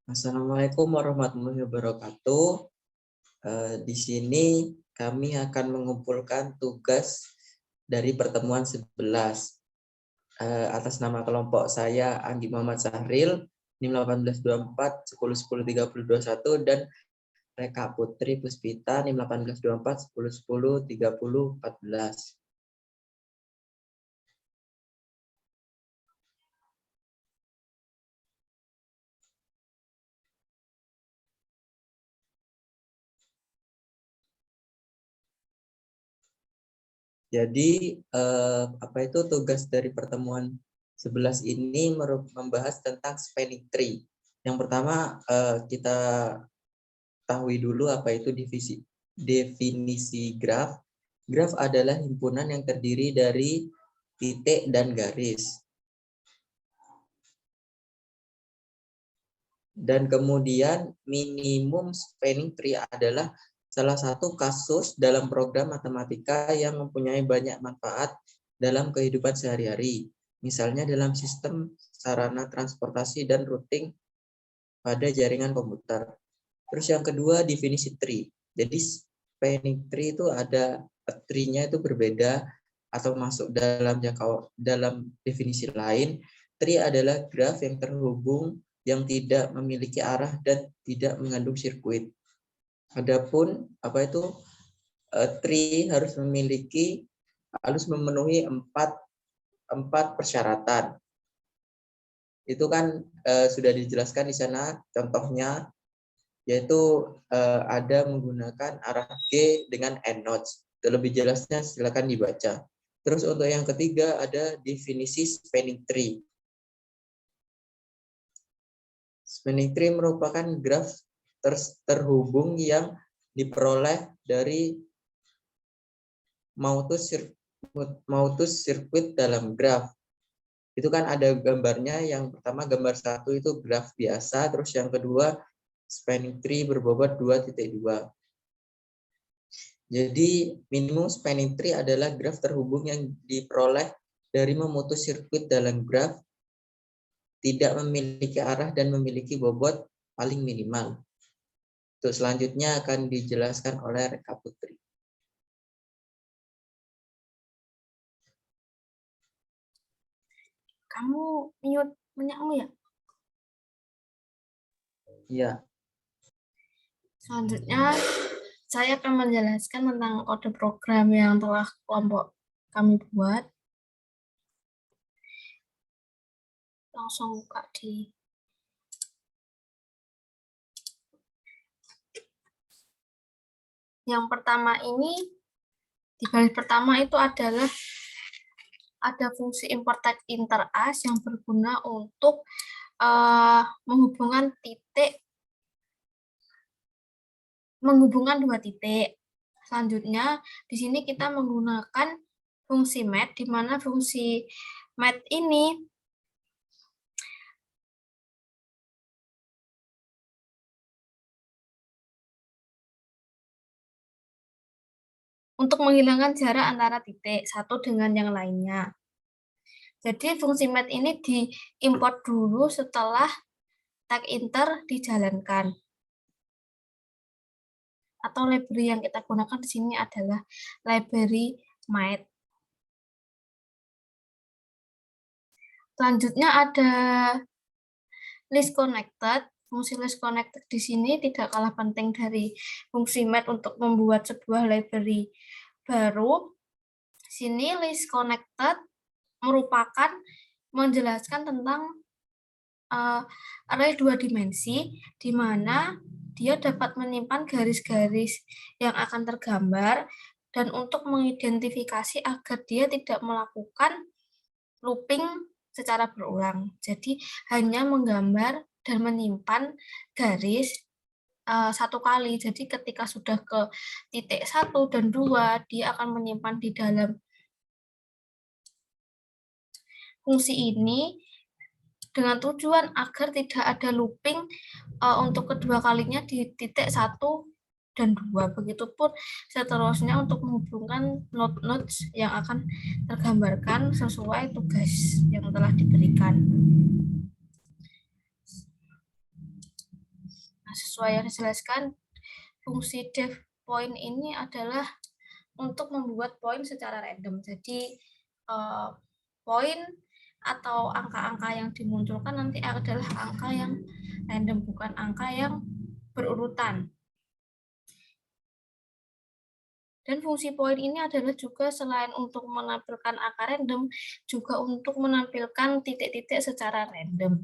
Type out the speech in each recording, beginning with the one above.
Assalamualaikum warahmatullahi wabarakatuh. Di sini kami akan mengumpulkan tugas dari pertemuan 11. Atas nama kelompok saya Anggi Muhammad Sahril, NIM 1824 10 10 30 21 dan Reka Putri Puspita NIM 1824 10 10 30 14. Jadi apa itu tugas dari pertemuan 11 ini membahas tentang spanning tree. Yang pertama kita ketahui dulu apa itu definisi graf. Graf adalah himpunan yang terdiri dari titik dan garis. Dan kemudian minimum spanning tree adalah salah satu kasus dalam program matematika yang mempunyai banyak manfaat dalam kehidupan sehari-hari. Misalnya dalam sistem sarana transportasi dan routing pada jaringan komputer. Terus yang kedua definisi tree. Jadi spanning tree itu ada tree-nya itu berbeda atau masuk dalam definisi lain. Tree adalah graf yang terhubung yang tidak memiliki arah dan tidak mengandung sirkuit. Adapun apa itu tree harus memenuhi empat persyaratan. Itu kan sudah dijelaskan di sana contohnya, yaitu ada menggunakan arah G dengan end nodes. Lebih jelasnya silakan dibaca. Terus untuk yang ketiga ada definisi spanning tree. Spanning tree merupakan graf terhubung yang diperoleh dari mautus sirkuit dalam graf. Itu kan ada gambarnya, yang pertama gambar 1 itu graf biasa, terus yang kedua spanning tree berbobot 2.2. Jadi minimum spanning tree adalah graf terhubung yang diperoleh dari memutus sirkuit dalam graf, tidak memiliki arah dan memiliki bobot paling minimal. Untuk selanjutnya akan dijelaskan oleh Reka Putri. Kamu mute punya-mu ya? Iya. Selanjutnya, saya akan menjelaskan tentang kode program yang telah kelompok kami buat. Langsung buka di yang pertama ini, di baris pertama itu adalah ada fungsi import tag interas yang berguna untuk menghubungkan dua titik. Selanjutnya, di sini kita menggunakan fungsi mat, di mana fungsi mat ini untuk menghilangkan jarak antara titik satu dengan yang lainnya. Jadi fungsi mat ini diimport dulu setelah tag inter dijalankan. Atau library yang kita gunakan di sini adalah library mat. Selanjutnya ada list connected. Fungsi list connected di sini tidak kalah penting dari fungsi mat untuk membuat sebuah library baru. Di sini list connected merupakan menjelaskan tentang array dua dimensi, di mana dia dapat menyimpan garis-garis yang akan tergambar dan untuk mengidentifikasi agar dia tidak melakukan looping secara berulang. Jadi hanya menggambar dan menyimpan garis satu kali. Jadi ketika sudah ke titik 1 dan 2, dia akan menyimpan di dalam fungsi ini dengan tujuan agar tidak ada looping untuk kedua kalinya di titik 1 dan 2. Begitupun seterusnya untuk menghubungkan node-nodes yang akan tergambarkan sesuai tugas yang telah diberikan. Nah, sesuai yang dijelaskan, fungsi def point ini adalah untuk membuat poin secara random. Jadi poin atau angka-angka yang dimunculkan nanti adalah angka yang random, bukan angka yang berurutan. Dan fungsi poin ini adalah juga selain untuk menampilkan angka random, juga untuk menampilkan titik-titik secara random.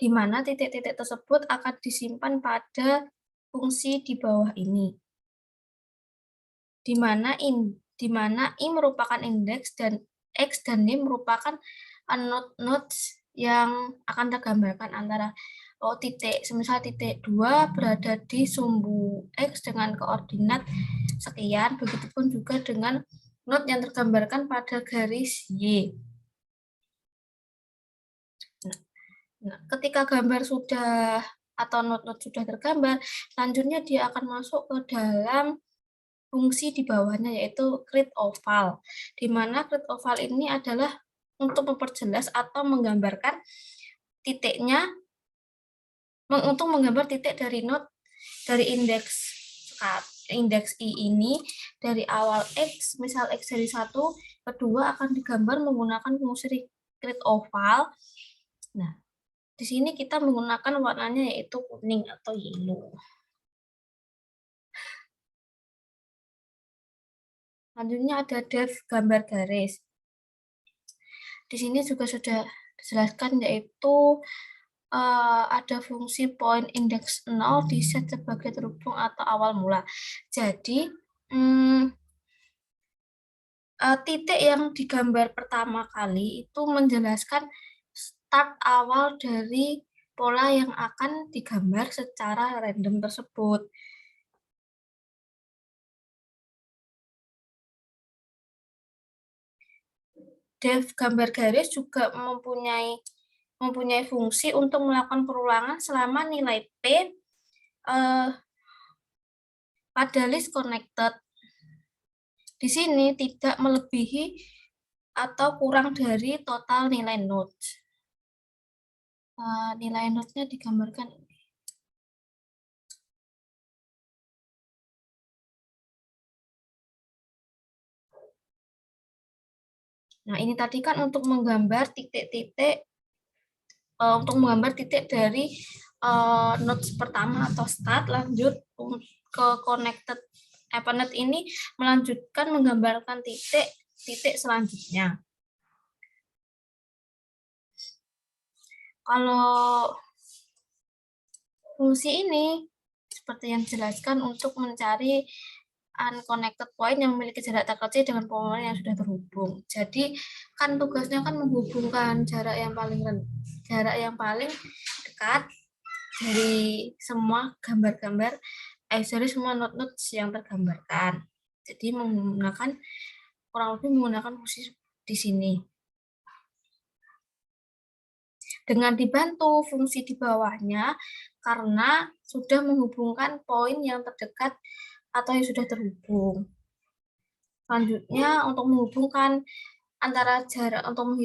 Di mana titik-titik tersebut akan disimpan pada fungsi di bawah ini. Di mana I merupakan indeks dan X dan Y merupakan nodes yang akan tergambarkan antara titik, semisal titik 2 berada di sumbu X dengan koordinat sekian, begitupun juga dengan node yang tergambarkan pada garis Y. Nah, ketika gambar sudah atau node-node sudah tergambar, selanjutnya dia akan masuk ke dalam fungsi di bawahnya, yaitu grid oval, di mana grid oval ini adalah untuk memperjelas atau menggambarkan titiknya, untuk menggambar titik dari node dari indeks I ini dari awal X, misal X dari 1, kedua akan digambar menggunakan fungsi grid oval. Nah, di sini kita menggunakan warnanya yaitu kuning atau yellow. Selanjutnya ada def gambar garis. Di sini juga sudah dijelaskan, yaitu ada fungsi point indeks 0 di set sebagai terhubung atau awal mula. Jadi titik yang digambar pertama kali itu menjelaskan start awal dari pola yang akan digambar secara random tersebut. Def gambar garis juga mempunyai fungsi untuk melakukan perulangan selama nilai P pada list connected. Di sini tidak melebihi atau kurang dari total nilai nodes. Nilai node-nya digambarkan. Nah, ini tadi kan untuk menggambar titik-titik, dari nodes pertama atau start, lanjut ke connected Ethernet ini melanjutkan menggambarkan titik selanjutnya. Kalau fungsi ini seperti yang dijelaskan untuk mencari unconnected point yang memiliki jarak terkecil dengan pola yang sudah terhubung. Jadi kan tugasnya kan menghubungkan jarak yang paling dekat dari semua gambar-gambar, dari semua node-node yang tergambarkan. Jadi kurang lebih menggunakan fungsi di sini. Dengan dibantu fungsi di bawahnya, karena sudah menghubungkan poin yang terdekat atau yang sudah terhubung. Selanjutnya, untuk menghubungkan antara jarak, untuk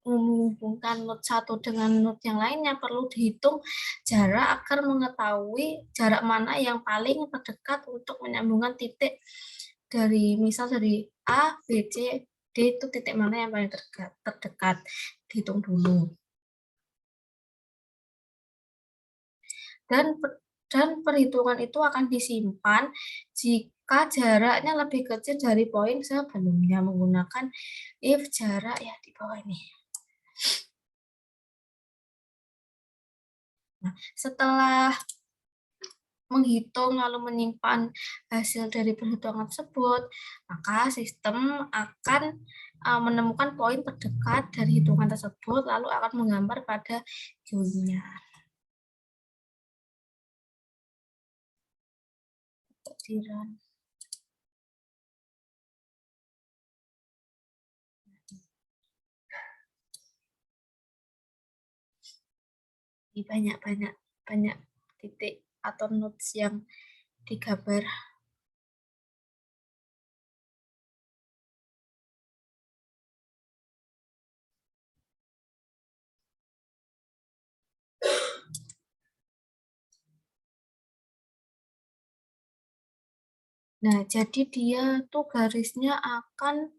menghubungkan node satu dengan node yang lainnya, perlu dihitung jarak agar mengetahui jarak mana yang paling terdekat untuk menyambungkan titik dari, misal dari A, B, C, D, itu titik mana yang paling terdekat. Dihitung dulu. Dan perhitungan itu akan disimpan jika jaraknya lebih kecil dari poin sebelumnya menggunakan if jarak ya di bawah ini. Nah, setelah menghitung lalu menyimpan hasil dari perhitungan tersebut, maka sistem akan menemukan poin terdekat dari hitungan tersebut lalu akan menggambar pada Q-nya. Banyak titik atau nodes yang digambar. Nah, jadi dia tuh garisnya akan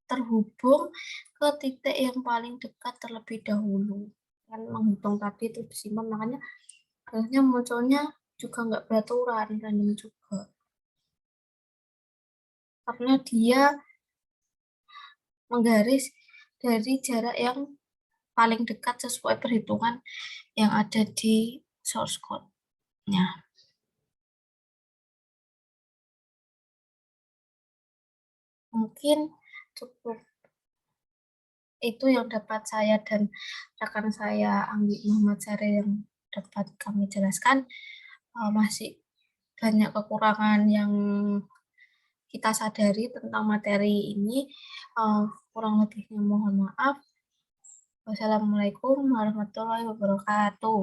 terhubung ke titik yang paling dekat terlebih dahulu. Kan menghitung tadi itu disimpan, makanya garisnya munculnya juga nggak beraturan, random juga. Karena dia menggaris dari jarak yang paling dekat sesuai perhitungan yang ada di source code-nya. Mungkin cukup itu yang dapat saya dan rekan saya Anggi Muhammad Sare yang dapat kami jelaskan. Masih banyak kekurangan yang kita sadari tentang materi ini. Kurang lebihnya mohon maaf. Wassalamualaikum warahmatullahi wabarakatuh.